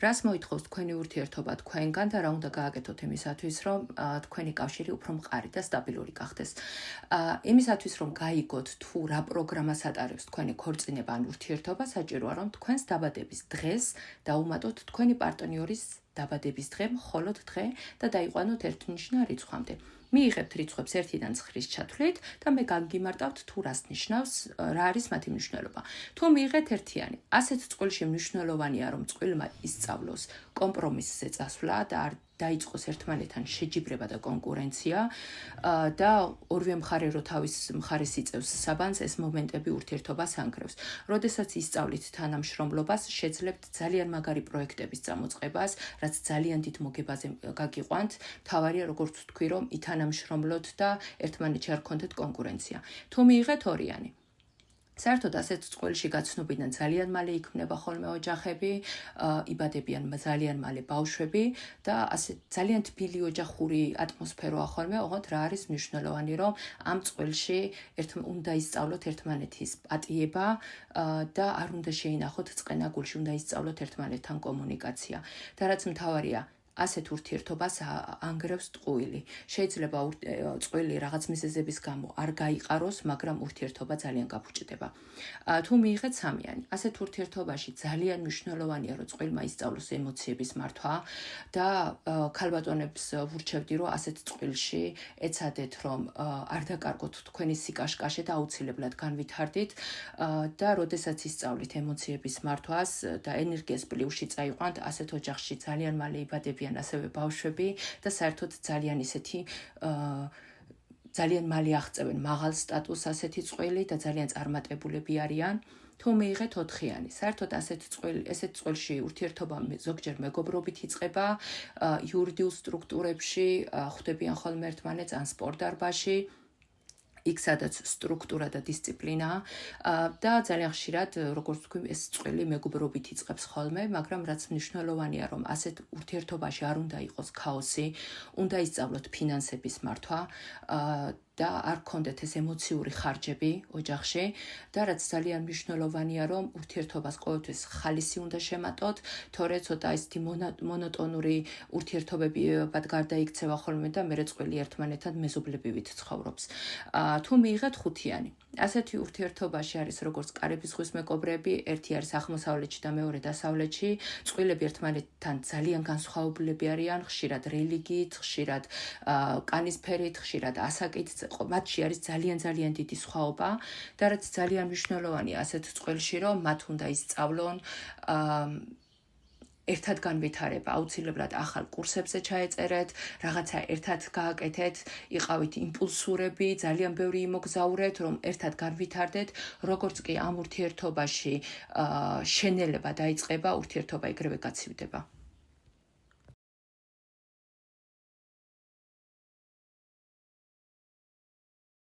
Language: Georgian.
რას მოითხოვს თქვენი ურთიერთობა თქვენგან და რა უნდა გააკეთოთ იმისათვის, რომ თქვენი კავშირი უფრო მყარი და სტაბილური გახდეს. იმისათვის, რომ გაიგოთ თუ რა პროგრამას ატარებს თქვენი ქორწინება ან ურთიერთობა, საჭიროა, რომ თქვენს დაბადების დღეს დაუმატოთ თქვენი პარტნიორის დაბადების დღე, მხოლოდ დღე და დაიყვანოთ ერთნიშნა რიცხვამდე. მიიღებთ რიცხვებს 1-დან 9-ის ჩათვლით და მე გაგიმარტავთ თუ რას ნიშნავს, რა არის მათი მნიშვნელობა. თუ მიიღეთ ერთიანი, ასეთ წყვილში მნიშვნელოვანია, რომ წყვილმა ისწავლოს კომპრომისზე წასვლა და არ დაიწყოს ერთმანეთთან შეჯიბრება და კონკურენცია და ორივე მხარე რო თავის მხარეს იწევს საბანს, ეს მომენტები ურთიერთობას ანგრევს. როდესაც ისწავლით თანამშრომლობას, შეძლებთ ძალიან მაგარი პროექტების წამოწყებას, რაც ძალიან დიდ მოგებაზე გაგიყვანთ. თავარია, როგორც ვთქვი, რომ ითანამშრომლოთ და ერთმანეთში არ გქონდეთ კონკურენცია. თუ მიიღეთ ორიანი, საერთოდ ასეთ წყვილში გაცნობიდან ძალიან მალე იქმნება ხოლმე ოჯახები, იბადებიან ძალიან მალე ბავშვები და ასე ძალიან თბილი ოჯახური ატმოსფეროა ხოლმე, ოღონდ რა არის მნიშვნელოვანი, რომ ამ წყვილში უნდა ისწავლოთ ერთმანეთის პატიება და არ უნდა შეინახოთ წყენა გულში, უნდა ისწავლოთ ერთმანეთთან კომუნიკაცია. და რაც მთავარია, ასეთ ურთიერთობას ანგრევს ტყუილი. შეიძლება წყვილი რაღაც მიზეზების გამო არ გაიყაროს, მაგრამ ურთიერთობა ძალიან გაფუჭდება. თუ მიიღეთ სამიანი, ასეთ ურთიერთობაში ძალიან მნიშვნელოვანია, რომ წვილმა ისწავლოს ემოციების მართვა და ქალბატონებს ვურჩევდი, რომ ასეთ წვილში ეცადეთ, რომ არ დაკარგოთ თქვენი სიკაშკაშე და აუცილებლად განვითარდით და როდესაც ისწავლით ემოციების მართვას და ენერგიას პლუსში წაიყვანთ, ასეთ ოჯახში ძალიან მალე იბადებიან ასევე ბავშვები და საერთოდ ძალიან ისეთი ძალიან მალე აღწევენ მაღალ სტატუსს ასეთი წყვილი და ძალიან წარმატებულები არიან. თუ მიიღეთ 4-იანი, საერთოდ ესეთ წყვილში ურთიერთობა ზოგჯერ მეგობრობით იწყება, იურიდიულ სტრუქტურებში ხვდებიან ხოლმე ერთმანეთს ან სპორტდარბაზში. იქ სადაც სტრუქტურა და დისციპლინა და ძალიან ხშირად, როგორც ვთქვი, ეს წყვილი მეგობრობით იწყებს ხოლმე, მაგრამ რაც მნიშვნელოვანია, რომ ასეთ ურთიერთობაში არ უნდა იყოს ქაოსი, უნდა ისწავლოთ ფინანსების მართვა და არ გქონდეთ ეს ემოციური ხარჯები ოჯახში და რაც ძალიან მნიშვნელოვანია, რომ ურთიერთობას ყოველთვის ხალისი უნდა შემატოთ, თორე ცოტა ისეთი მონოტონური ურთიერთობებად გარდაიქცევა ხოლმე და მერე წყვილი ერთმანეთთან მეზობლებივით ცხოვრობს. თუ მიიღეთ 5-იანი, ასეთი ურთიერთობაში არის როგორც კარიბის ზღვის მეკობრეები, ერთი არის აღმოსავლეთში და მეორე დასავლეთში, წყვილები ერთმანეთთან ძალიან განსხვავებულები არიან, ხშირად რელიგიით, ხშირად კანისფერით, ხშირად ასაკით, მათში არის ძალიან დიდი სხვაობა და რაც ძალიან მნიშვნელოვანია ასეთ წყვილში, რომ მათ უნდა ისწავლონ ერთად განვითარება, აუცილებლად ახალ კურსებზე ჩაეწერეთ, რაღაცა ერთად გააკეთეთ, იყავით იმპულსურები, ძალიან ბევრი იმოგზაურეთ, რომ ერთად განვითარდეთ, როგორც კი ამ ურთიერთობაში შენელება დაიწყება, ურთიერთობა ეგრევე გაცივდება.